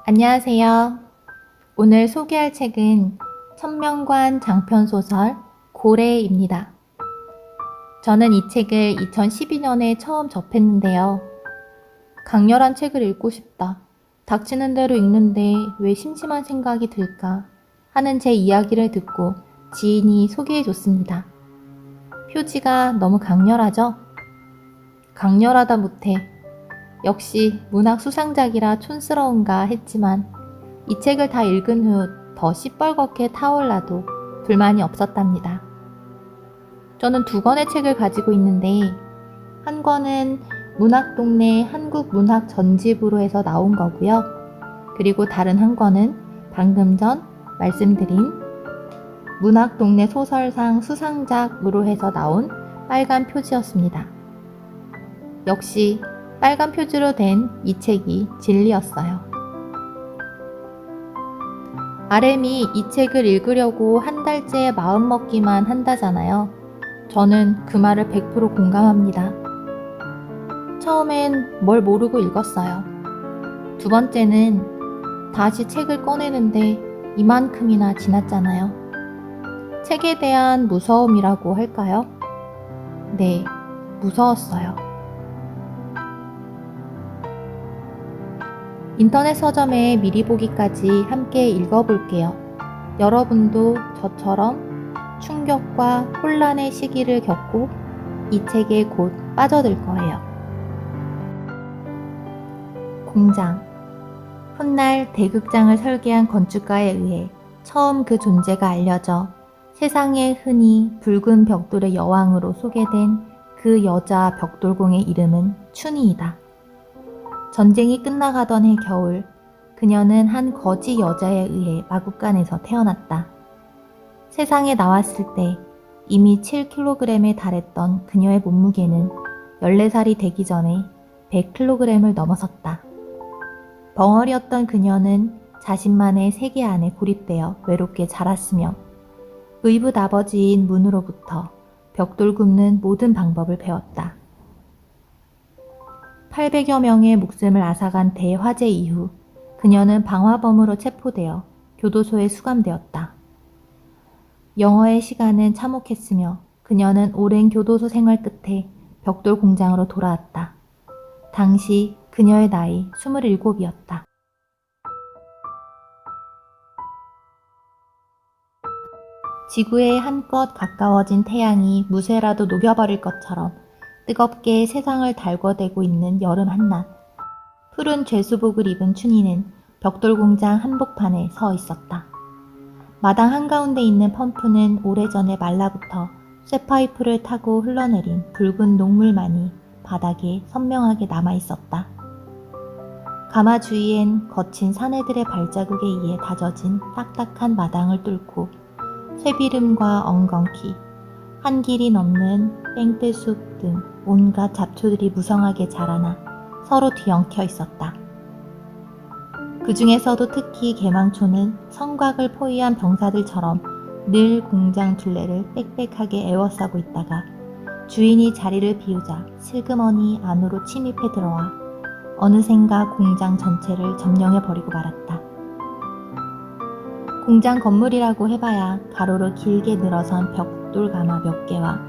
안녕하세요. 오늘 소개할 책은 천명관 장편소설 고래입니다. 저는 이 책을 2012년에 처음 접했는데요. 강렬한 책을 읽고 싶다. 닥치는 대로 읽는데 왜 심심한 생각이 들까 하는 제 이야기를 듣고 지인이 소개해줬습니다. 표지가 너무 강렬하죠? 강렬하다 못해 역시 문학 수상작이라 촌스러운가 했지만 이 책을 다 읽은 후 더 시뻘겋게 타올라도 불만이 없었답니다. 저는 두 권의 책을 가지고 있는데 한 권은 문학동네 한국문학 전집으로 해서 나온 거고요. 그리고 다른 한 권은 방금 전 말씀드린 문학동네 소설상 수상작으로 해서 나온 빨간 표지였습니다. 역시 빨간 표지로 된 이 책이 진리였어요. RM이 이 책을 읽으려고 한 달째 마음먹기만 한다잖아요. 저는 그 말을 100% 공감합니다. 처음엔 뭘 모르고 읽었어요. 두 번째는 다시 책을 꺼내는데 이만큼이나 지났잖아요. 책에 대한 무서움이라고 할까요? 네, 무서웠어요. 인터넷 서점에 미리 보기까지 함께 읽어볼게요. 여러분도 저처럼 충격과 혼란의 시기를 겪고 이 책에 곧 빠져들 거예요. 공장. 훗날 대극장을 설계한 건축가에 의해 처음 그 존재가 알려져 세상에 흔히 붉은 벽돌의 여왕으로 소개된 그 여자 벽돌공의 이름은 춘희이다. 전쟁이 끝나가던 해 겨울, 그녀는 한 거지 여자에 의해 마국간에서 태어났다. 세상에 나왔을 때 이미 7kg에 달했던 그녀의 몸무게는 14살이 되기 전에 100kg을 넘어섰다. 벙어리였던 그녀는 자신만의 세계 안에 고립되어 외롭게 자랐으며 의붓 아버지인 문으로부터 벽돌 굽는 모든 방법을 배웠다. 800여 명의 목숨을 앗아간 대화재 이후 그녀는 방화범으로 체포되어 교도소에 수감되었다. 영어의 시간은 참혹했으며 그녀는 오랜 교도소 생활 끝에 벽돌 공장으로 돌아왔다. 당시 그녀의 나이 27이었다. 지구에 한껏 가까워진 태양이 무쇠라도 녹여버릴 것처럼 뜨겁게 세상을 달궈대고 있는 여름 한낮. 푸른 죄수복을 입은 춘희는 벽돌 공장 한복판에 서 있었다. 마당 한가운데 있는 펌프는 오래전에 말라붙어 쇠파이프를 타고 흘러내린 붉은 녹물만이 바닥에 선명하게 남아있었다. 가마 주위엔 거친 사내들의 발자국에 의해 다져진 딱딱한 마당을 뚫고 쇠비름과 엉겅퀴, 한 길이 넘는 뺑뜨숲 등 온갖 잡초들이 무성하게 자라나 서로 뒤엉켜 있었다. 그 중에서도 특히 개망초는 성곽을 포위한 병사들처럼 늘 공장 둘레를 빽빽하게 에워싸고 있다가 주인이 자리를 비우자 슬그머니 안으로 침입해 들어와 어느샌가 공장 전체를 점령해버리고 말았다. 공장 건물이라고 해봐야 가로로 길게 늘어선 벽돌 가마 몇 개와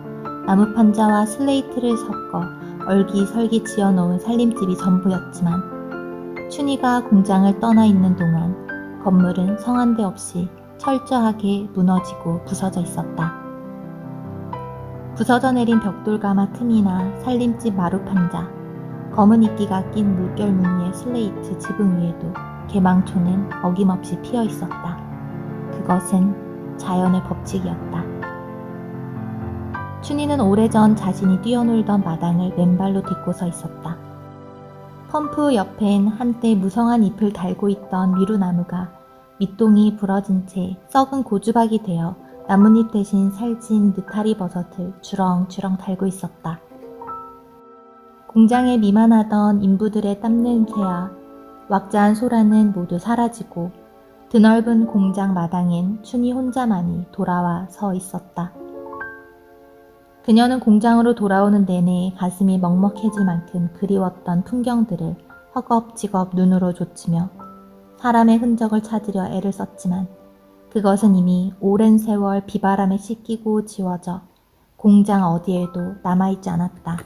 나무판자와 슬레이트를 섞어 얼기설기 지어놓은 살림집이 전부였지만 춘희가 공장을 떠나 있는 동안 건물은 성한데 없이 철저하게 무너지고 부서져 있었다. 부서져 내린 벽돌 가마 틈이나 살림집 마루판자, 검은 이끼가 낀 물결 무늬의 슬레이트 지붕 위에도 개망초는 어김없이 피어 있었다. 그것은 자연의 법칙이었다. 춘희는 오래전 자신이 뛰어놀던 마당을 맨발로 딛고 서 있었다. 펌프 옆엔 한때 무성한 잎을 달고 있던 미루나무가 밑동이 부러진 채 썩은 고주박이 되어 나뭇잎 대신 살찐 느타리 버섯을 주렁주렁 달고 있었다. 공장에 미만하던 인부들의 땀냄새와 왁자한 소라는 모두 사라지고 드넓은 공장 마당엔 춘희 혼자만이 돌아와 서 있었다. 그녀는 공장으로 돌아오는 내내 가슴이 먹먹해질 만큼 그리웠던 풍경들을 허겁지겁 눈으로 좇으며 사람의 흔적을 찾으려 애를 썼지만 그것은 이미 오랜 세월 비바람에 씻기고 지워져 공장 어디에도 남아있지 않았다.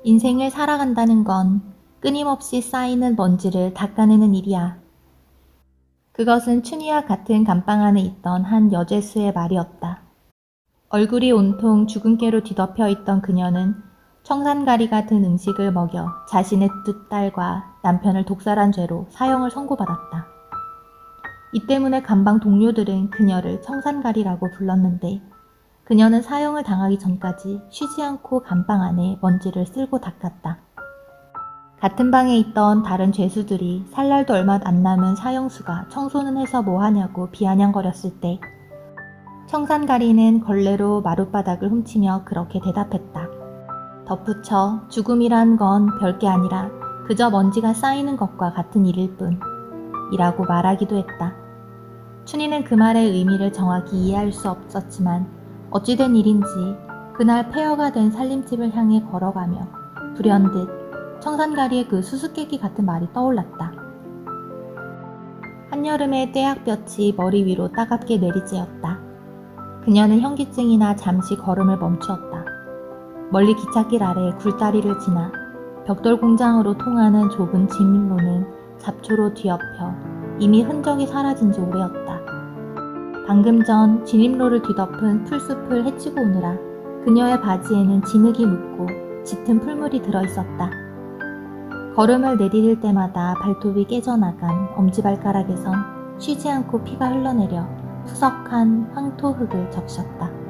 인생을 살아간다는 건 끊임없이 쌓이는 먼지를 닦아내는 일이야. 그것은 춘희와 같은 감방 안에 있던 한 여제수의 말이었다. 얼굴이 온통 주근깨로 뒤덮여 있던 그녀는 청산가리가 든 음식을 먹여 자신의 두 딸과 남편을 독살한 죄로 사형을 선고받았다. 이 때문에 감방 동료들은 그녀를 청산가리라고 불렀는데 그녀는 사형을 당하기 전까지 쉬지 않고 감방 안에 먼지를 쓸고 닦았다. 같은 방에 있던 다른 죄수들이 살 날도 얼마 안 남은 사형수가 청소는 해서 뭐하냐고 비아냥거렸을 때 청산가리는 걸레로 마룻바닥을 훔치며 그렇게 대답했다. 덧붙여 죽음이란 건 별게 아니라 그저 먼지가 쌓이는 것과 같은 일일 뿐 이라고 말하기도 했다. 춘희는 그 말의 의미를 정확히 이해할 수 없었지만 어찌된 일인지 그날 폐허가 된 살림집을 향해 걸어가며 불현듯 청산가리의 그 수수께끼 같은 말이 떠올랐다. 한여름의 떼약볕이 머리 위로 따갑게 내리쬐었다. 그녀는 현기증이나 잠시 걸음을 멈추었다. 멀리 기찻길 아래 굴다리를 지나 벽돌 공장으로 통하는 좁은 진입로는 잡초로 뒤엎여 이미 흔적이 사라진 지 오래였다. 방금 전 진입로를 뒤덮은 풀숲을 헤치고 오느라 그녀의 바지에는 진흙이 묻고 짙은 풀물이 들어있었다. 걸음을 내디딜 때마다 발톱이 깨져나간 엄지발가락에선 쉬지 않고 피가 흘러내려 푸석한 황토흙을 적셨다.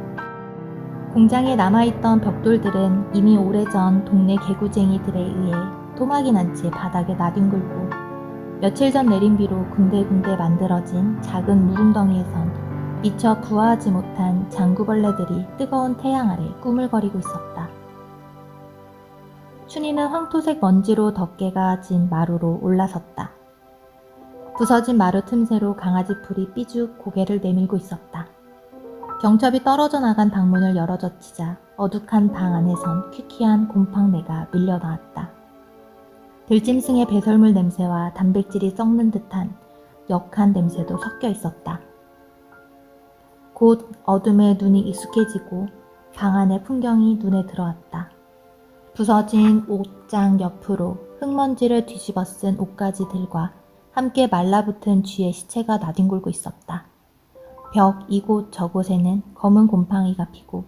공장에 남아있던 벽돌들은 이미 오래전 동네 개구쟁이들에 의해 토막이 난 채 바닥에 나뒹굴고 며칠 전 내린 비로 군데군데 만들어진 작은 무릉덩이에선 미처 부화하지 못한 장구벌레들이 뜨거운 태양 아래 꾸물거리고 있었다. 춘희는 황토색 먼지로 덮개가 진 마루로 올라섰다. 부서진 마루 틈새로 강아지 풀이 삐죽 고개를 내밀고 있었다. 경첩이 떨어져 나간 방문을 열어젖히자 어둑한 방 안에선 퀴퀴한 곰팡내가 밀려나왔다. 들짐승의 배설물 냄새와 단백질이 썩는 듯한 역한 냄새도 섞여 있었다. 곧 어둠에 눈이 익숙해지고 방 안의 풍경이 눈에 들어왔다. 부서진 옷장 옆으로 흙먼지를 뒤집어 쓴 옷가지들과 함께 말라붙은 쥐의 시체가 나뒹굴고 있었다. 벽 이곳 저곳에는 검은 곰팡이가 피고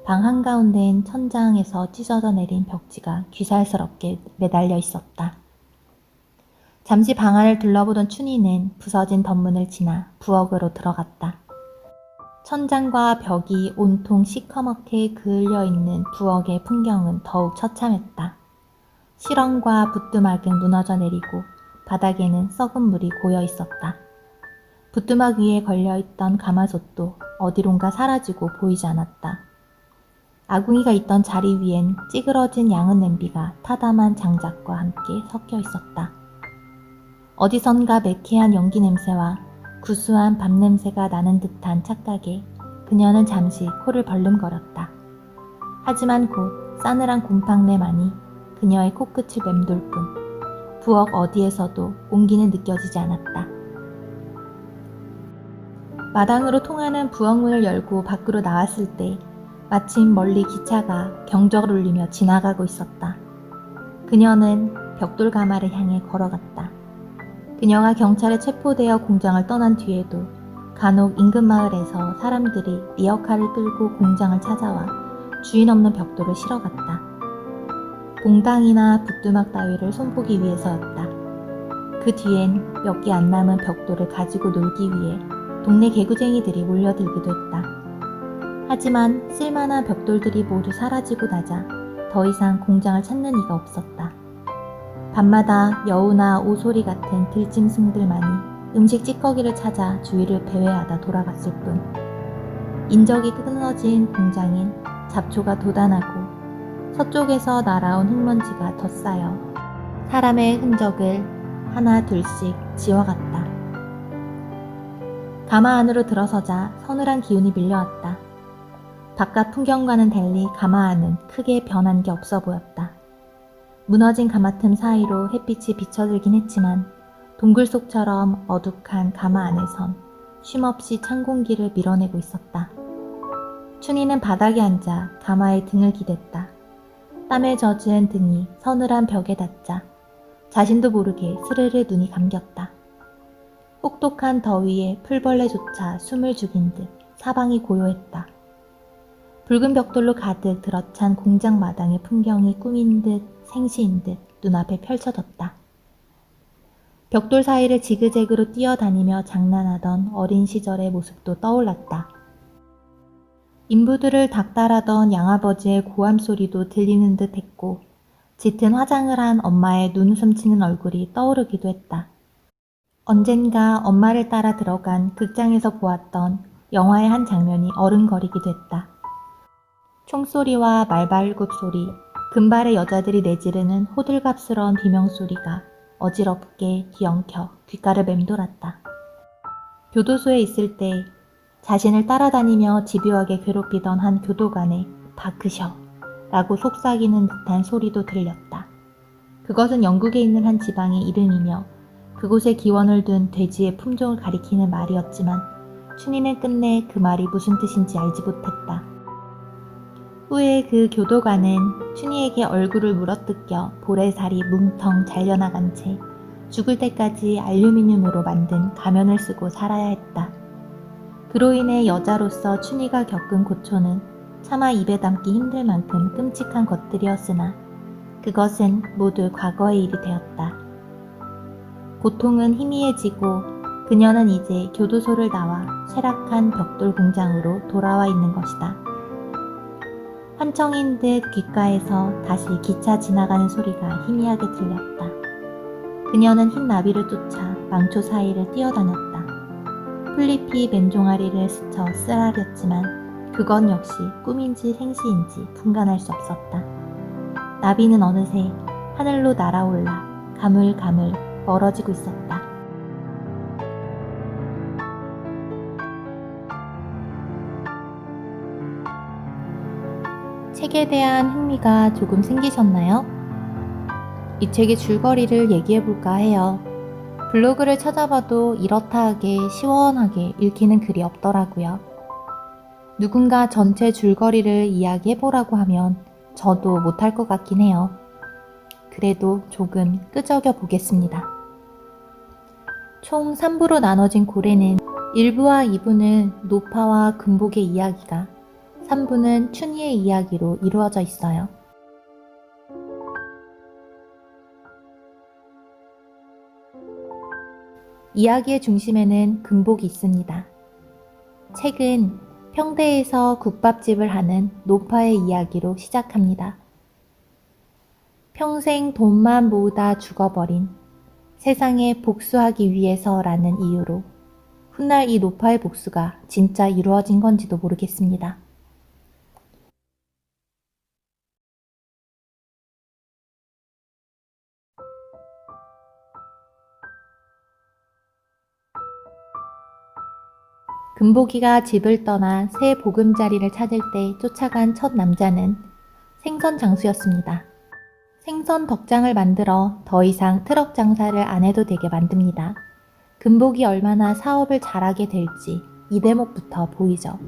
방 한가운데엔 천장에서 찢어져 내린 벽지가 귀살스럽게 매달려 있었다. 잠시 방 안을 둘러보던 춘희는 부서진 덧문을 지나 부엌으로 들어갔다. 천장과 벽이 온통 시커멓게 그을려 있는 부엌의 풍경은 더욱 처참했다. 실엉과 부뚜막은 무너져 내리고 바닥에는 썩은 물이 고여 있었다. 부뚜막 위에 걸려있던 가마솥도 어디론가 사라지고 보이지 않았다. 아궁이가 있던 자리 위엔 찌그러진 양은 냄비가 타담한 장작과 함께 섞여 있었다. 어디선가 매캐한 연기 냄새와 구수한 밥 냄새가 나는 듯한 착각에 그녀는 잠시 코를 벌름거렸다. 하지만 곧 싸늘한 곰팡내만이 그녀의 코끝을 맴돌 뿐 부엌 어디에서도 온기는 느껴지지 않았다. 마당으로 통하는 부엌문을 열고 밖으로 나왔을 때 마침 멀리 기차가 경적을 울리며 지나가고 있었다. 그녀는 벽돌 가마를 향해 걸어갔다. 그녀가 경찰에 체포되어 공장을 떠난 뒤에도 간혹 인근 마을에서 사람들이 리어카를 끌고 공장을 찾아와 주인 없는 벽돌을 실어갔다. 봉당이나 부뚜막 따위를 손보기 위해서였다. 그 뒤엔 몇 개 안 남은 벽돌을 가지고 놀기 위해 동네 개구쟁이들이 몰려들기도 했다. 하지만 쓸만한 벽돌들이 모두 사라지고 나자 더 이상 공장을 찾는 이가 없었다. 밤마다 여우나 오소리 같은 들짐승들만이 음식 찌꺼기를 찾아 주위를 배회하다 돌아갔을 뿐 인적이 끊어진 공장엔 잡초가 돋아나고 서쪽에서 날아온 흙먼지가 덧싸여 사람의 흔적을 하나 둘씩 지워갔다. 가마 안으로 들어서자 서늘한 기운이 밀려왔다. 바깥 풍경과는 달리 가마 안은 크게 변한 게 없어 보였다. 무너진 가마틈 사이로 햇빛이 비쳐들긴 했지만 동굴 속처럼 어둑한 가마 안에선 쉼없이 찬 공기를 밀어내고 있었다. 춘희는 바닥에 앉아 가마에 등을 기댔다. 땀에 젖은 등이 서늘한 벽에 닿자 자신도 모르게 스르르 눈이 감겼다. 혹독한 더위에 풀벌레조차 숨을 죽인 듯 사방이 고요했다. 붉은 벽돌로 가득 들어찬 공장 마당의 풍경이 꿈인 듯 생시인 듯 눈앞에 펼쳐졌다. 벽돌 사이를 지그재그로 뛰어다니며 장난하던 어린 시절의 모습도 떠올랐다. 인부들을 닥달하던 양아버지의 고함 소리도 들리는 듯 했고 짙은 화장을 한 엄마의 눈웃음 치는 얼굴이 떠오르기도 했다. 언젠가 엄마를 따라 들어간 극장에서 보았던 영화의 한 장면이 어른거리기도 했다. 총소리와 말발굽 소리, 금발의 여자들이 내지르는 호들갑스러운 비명소리가 어지럽게 뒤엉켜 귓가를 맴돌았다. 교도소에 있을 때 자신을 따라다니며 집요하게 괴롭히던 한 교도관의 바크셔 라고 속삭이는 듯한 소리도 들렸다. 그것은 영국에 있는 한 지방의 이름이며 그곳에 기원을 둔 돼지의 품종을 가리키는 말이었지만 춘희는 끝내 그 말이 무슨 뜻인지 알지 못했다. 후에 그 교도관은 춘희에게 얼굴을 물어뜯겨 볼에살이 뭉텅 잘려나간 채 죽을 때까지 알루미늄으로 만든 가면을 쓰고 살아야 했다. 그로 인해 여자로서 춘희가 겪은 고초는 차마 입에 담기 힘들 만큼 끔찍한 것들이었으나 그것은 모두 과거의 일이 되었다. 고통은 희미해지고 그녀는 이제 교도소를 나와 쇠락한 벽돌 공장으로 돌아와 있는 것이다. 환청인 듯 귓가에서 다시 기차 지나가는 소리가 희미하게 들렸다. 그녀는 흰 나비를 쫓아 망초 사이를 뛰어다녔다. 풀잎이 맨종아리를 스쳐 쓰라렸지만 그건 역시 꿈인지 생시인지 분간할 수 없었다. 나비는 어느새 하늘로 날아올라 가물가물 멀어지고 있었다. 책에 대한 흥미가 조금 생기셨나요? 이 책의 줄거리를 얘기해볼까 해요. 블로그를 찾아봐도 이렇다 하게 시원하게 읽히는 글이 없더라고요. 누군가 전체 줄거리를 이야기해보라고 하면 저도 못할 것 같긴 해요. 그래도 조금 끄적여 보겠습니다. 총 3부로 나눠진 고래는 1부와 2부는 노파와 금복의 이야기가 3부는 춘희의 이야기로 이루어져 있어요. 이야기의 중심에는 금복이 있습니다. 책은 평대에서 국밥집을 하는 노파의 이야기로 시작합니다. 평생 돈만 모으다 죽어버린 세상에 복수하기 위해서라는 이유로 훗날 이 노파의 복수가 진짜 이루어진 건지도 모르겠습니다. 금복이가 집을 떠나 새 보금자리를 찾을 때 쫓아간 첫 남자는 생선 장수였습니다. 생선 덕장을 만들어 더 이상 트럭 장사를 안 해도 되게 만듭니다. 금복이 얼마나 사업을 잘하게 될지 이 대목부터 보이죠.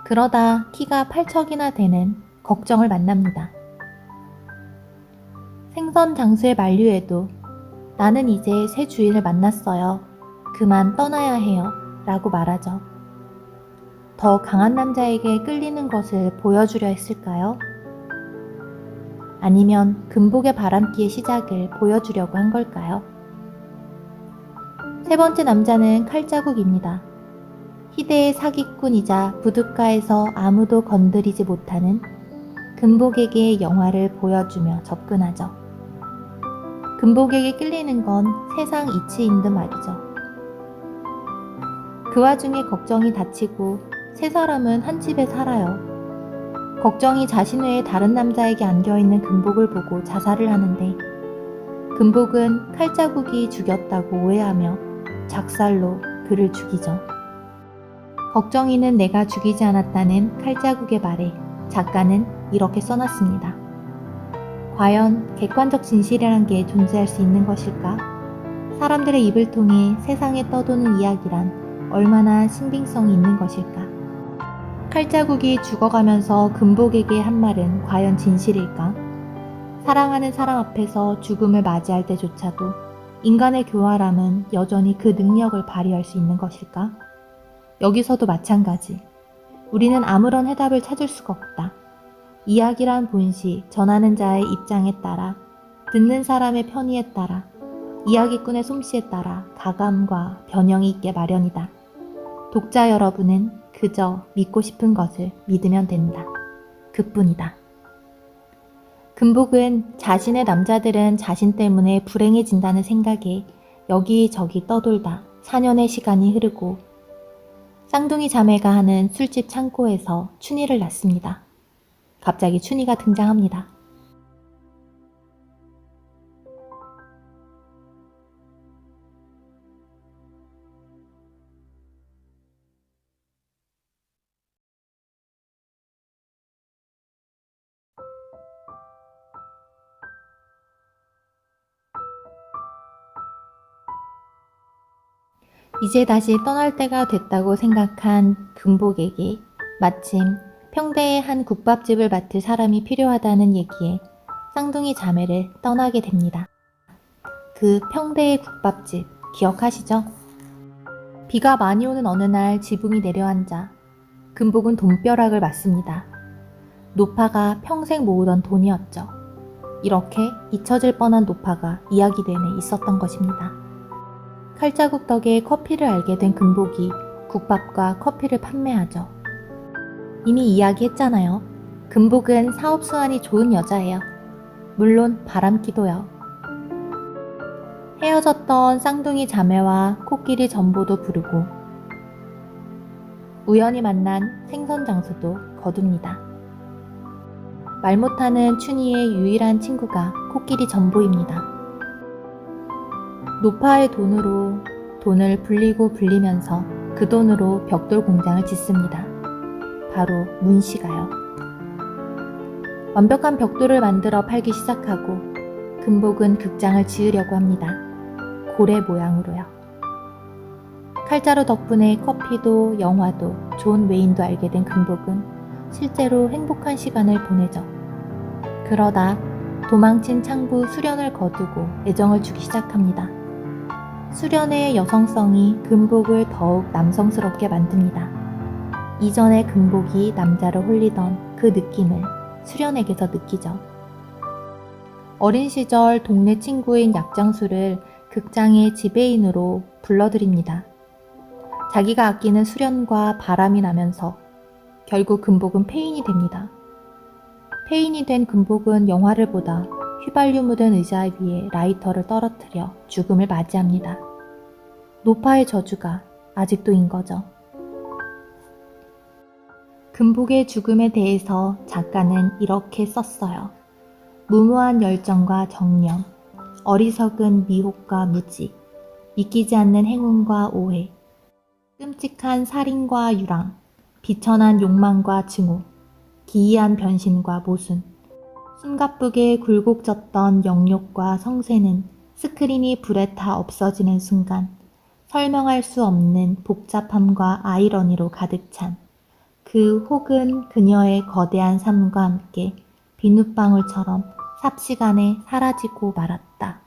그러다 키가 8척이나 되는 걱정을 만납니다. 생선 장수의 만류에도 나는 이제 새 주인을 만났어요. 그만 떠나야 해요. 라고 말하죠. 더 강한 남자에게 끌리는 것을 보여주려 했을까요? 아니면 금복의 바람기의 시작을 보여주려고 한 걸까요? 세 번째 남자는 칼자국입니다. 희대의 사기꾼이자 부둣가에서 아무도 건드리지 못하는 금복에게 영화를 보여주며 접근하죠. 금복에게 끌리는 건 세상 이치인 듯 말이죠. 그 와중에 걱정이 다치고 세 사람은 한 집에 살아요. 걱정이 자신 외에 다른 남자에게 안겨있는 금복을 보고 자살을 하는데 금복은 칼자국이 죽였다고 오해하며 작살로 그를 죽이죠. 걱정이는 내가 죽이지 않았다는 칼자국의 말에 작가는 이렇게 써놨습니다. 과연 객관적 진실이란 게 존재할 수 있는 것일까? 사람들의 입을 통해 세상에 떠도는 이야기란 얼마나 신빙성이 있는 것일까? 칼자국이 죽어가면서 금복에게 한 말은 과연 진실일까? 사랑하는 사람 앞에서 죽음을 맞이할 때조차도 인간의 교활함은 여전히 그 능력을 발휘할 수 있는 것일까? 여기서도 마찬가지. 우리는 아무런 해답을 찾을 수가 없다. 이야기란 본시, 전하는 자의 입장에 따라, 듣는 사람의 편의에 따라, 이야기꾼의 솜씨에 따라 가감과 변형이 있게 마련이다. 독자 여러분은 그저 믿고 싶은 것을 믿으면 된다. 그뿐이다. 금복은 자신의 남자들은 자신 때문에 불행해진다는 생각에 여기저기 떠돌다 4년의 시간이 흐르고 쌍둥이 자매가 하는 술집 창고에서 춘희를 낳습니다. 갑자기 춘희가 등장합니다. 이제 다시 떠날 때가 됐다고 생각한 금복에게 마침 평대의 한 국밥집을 맡을 사람이 필요하다는 얘기에 쌍둥이 자매를 떠나게 됩니다. 그 평대의 국밥집 기억하시죠? 비가 많이 오는 어느 날 지붕이 내려앉아 금복은 돈벼락을 맞습니다. 노파가 평생 모으던 돈이었죠. 이렇게 잊혀질 뻔한 노파가 이야기 내내 있었던 것입니다. 칼자국 덕에 커피를 알게 된 금복이 국밥과 커피를 판매하죠. 이미 이야기했잖아요. 금복은 사업 수완이 좋은 여자예요. 물론 바람기도요. 헤어졌던 쌍둥이 자매와 코끼리 전보도 부르고 우연히 만난 생선 장수도 거둡니다. 말 못하는 춘희의 유일한 친구가 코끼리 전보입니다. 노파의 돈으로 돈을 불리고 불리면서 그 돈으로 벽돌 공장을 짓습니다. 바로 문씨가요. 완벽한 벽돌을 만들어 팔기 시작하고 금복은 극장을 지으려고 합니다. 고래 모양으로요. 칼자루 덕분에 커피도 영화도 존 웨인도 알게 된 금복은 실제로 행복한 시간을 보내죠. 그러다 도망친 창부 수련을 거두고 애정을 주기 시작합니다. 수련의 여성성이 금복을 더욱 남성스럽게 만듭니다. 이전에 금복이 남자를 홀리던 그 느낌을 수련에게서 느끼죠. 어린 시절 동네 친구인 약장수를 극장의 지배인으로 불러들입니다. 자기가 아끼는 수련과 바람이 나면서 결국 금복은 폐인이 됩니다. 폐인이 된 금복은 영화를 보다 휘발유 묻은 의자 위에 라이터를 떨어뜨려 죽음을 맞이합니다. 노파의 저주가 아직도 인 거죠. 금복의 죽음에 대해서 작가는 이렇게 썼어요. 무모한 열정과 정념, 어리석은 미혹과 무지, 믿기지 않는 행운과 오해, 끔찍한 살인과 유랑, 비천한 욕망과 증오, 기이한 변신과 모순, 숨가쁘게 굴곡졌던 영욕과 성쇠는 스크린이 불에 타 없어지는 순간 설명할 수 없는 복잡함과 아이러니로 가득 찬 그 혹은 그녀의 거대한 삶과 함께 비눗방울처럼 삽시간에 사라지고 말았다.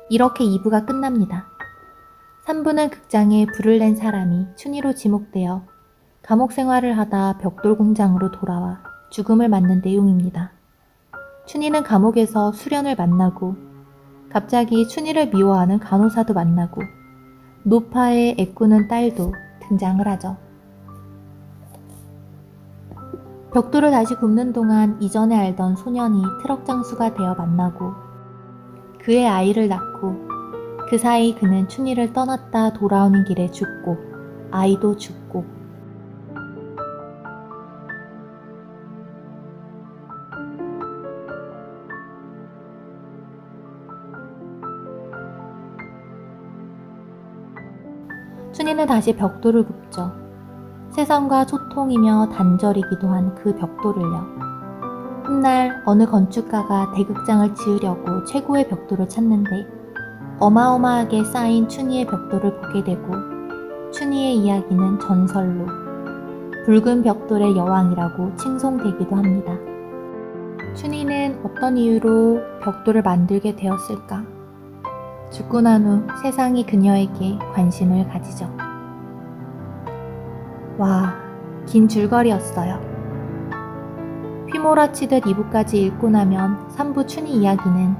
이렇게 2부가 끝납니다. 3부는 극장에 불을 낸 사람이 춘희로 지목되어 감옥 생활을 하다 벽돌 공장으로 돌아와 죽음을 맞는 내용입니다. 춘희는 감옥에서 수련을 만나고 갑자기 춘희를 미워하는 간호사도 만나고 노파의 애꾸는 딸도 등장을 하죠. 벽돌을 다시 굽는 동안 이전에 알던 소년이 트럭 장수가 되어 만나고 그의 아이를 낳고 그 사이 그는 춘희를 떠났다 돌아오는 길에 죽고 아이도 죽고 춘희는 다시 벽돌을 굽죠. 세상과 소통이며 단절이기도 한 그 벽돌을요. 훗날 어느 건축가가 대극장을 지으려고 최고의 벽돌을 찾는데 어마어마하게 쌓인 춘희의 벽돌을 보게 되고 춘희의 이야기는 전설로 붉은 벽돌의 여왕이라고 칭송되기도 합니다. 춘희는 어떤 이유로 벽돌을 만들게 되었을까? 죽고 난 후 세상이 그녀에게 관심을 가지죠. 와, 긴 줄거리였어요. 휘몰아치듯 2부까지 읽고 나면 3부 춘희 이야기는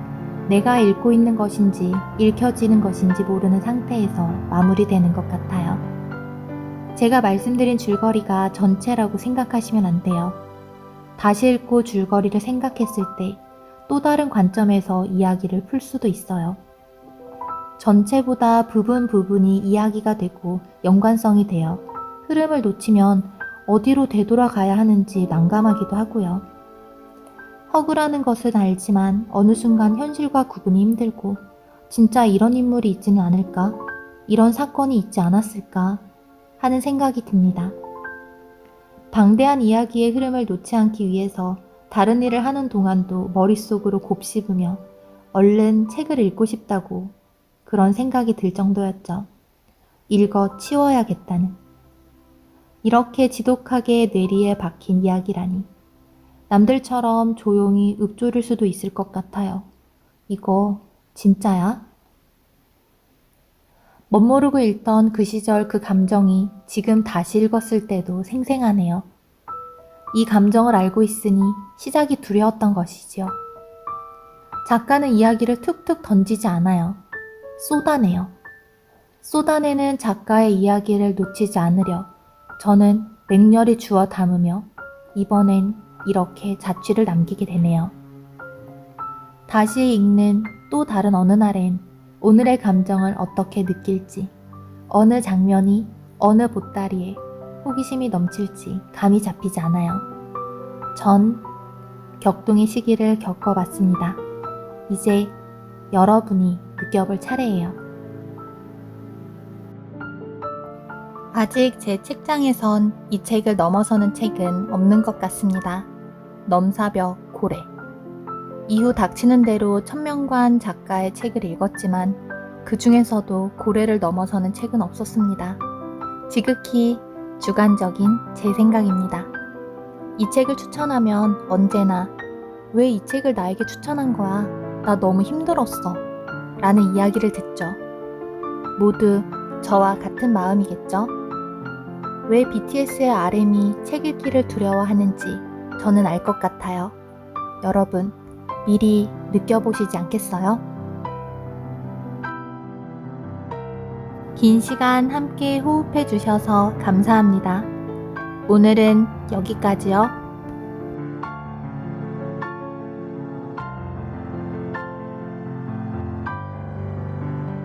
내가 읽고 있는 것인지 읽혀지는 것인지 모르는 상태에서 마무리되는 것 같아요. 제가 말씀드린 줄거리가 전체라고 생각하시면 안 돼요. 다시 읽고 줄거리를 생각했을 때 또 다른 관점에서 이야기를 풀 수도 있어요. 전체보다 부분이 이야기가 되고 연관성이 되어 흐름을 놓치면 어디로 되돌아가야 하는지 난감하기도 하고요. 허구라는 것은 알지만 어느 순간 현실과 구분이 힘들고 진짜 이런 인물이 있지는 않을까? 이런 사건이 있지 않았을까? 하는 생각이 듭니다. 방대한 이야기의 흐름을 놓지 않기 위해서 다른 일을 하는 동안도 머릿속으로 곱씹으며 얼른 책을 읽고 싶다고 그런 생각이 들 정도였죠. 읽어 치워야겠다는. 이렇게 지독하게 뇌리에 박힌 이야기라니. 남들처럼 조용히 읊조릴 수도 있을 것 같아요. 이거 진짜야? 멋모르고 읽던 그 시절 그 감정이 지금 다시 읽었을 때도 생생하네요. 이 감정을 알고 있으니 시작이 두려웠던 것이지요. 작가는 이야기를 툭툭 던지지 않아요. 쏟아내요. 쏟아내는 작가의 이야기를 놓치지 않으려 저는 맹렬히 주워 담으며 이번엔 이렇게 자취를 남기게 되네요. 다시 읽는 또 다른 어느 날엔 오늘의 감정을 어떻게 느낄지, 어느 장면이 어느 보따리에 호기심이 넘칠지 감이 잡히지 않아요. 전 격동의 시기를 겪어봤습니다. 이제 여러분이 느껴볼 차례예요. 아직 제 책장에선 이 책을 넘어서는 책은 없는 것 같습니다. 넘사벽 고래. 이후 닥치는 대로 천명관 작가의 책을 읽었지만 그 중에서도 고래를 넘어서는 책은 없었습니다. 지극히 주관적인 제 생각입니다. 이 책을 추천하면 언제나 왜 이 책을 나에게 추천한 거야? 나 너무 힘들었어. 라는 이야기를 듣죠. 모두 저와 같은 마음이겠죠? 왜 BTS의 RM이 책 읽기를 두려워하는지 저는 알 것 같아요. 여러분, 미리 느껴보시지 않겠어요? 긴 시간 함께 호흡해 주셔서 감사합니다. 오늘은 여기까지요.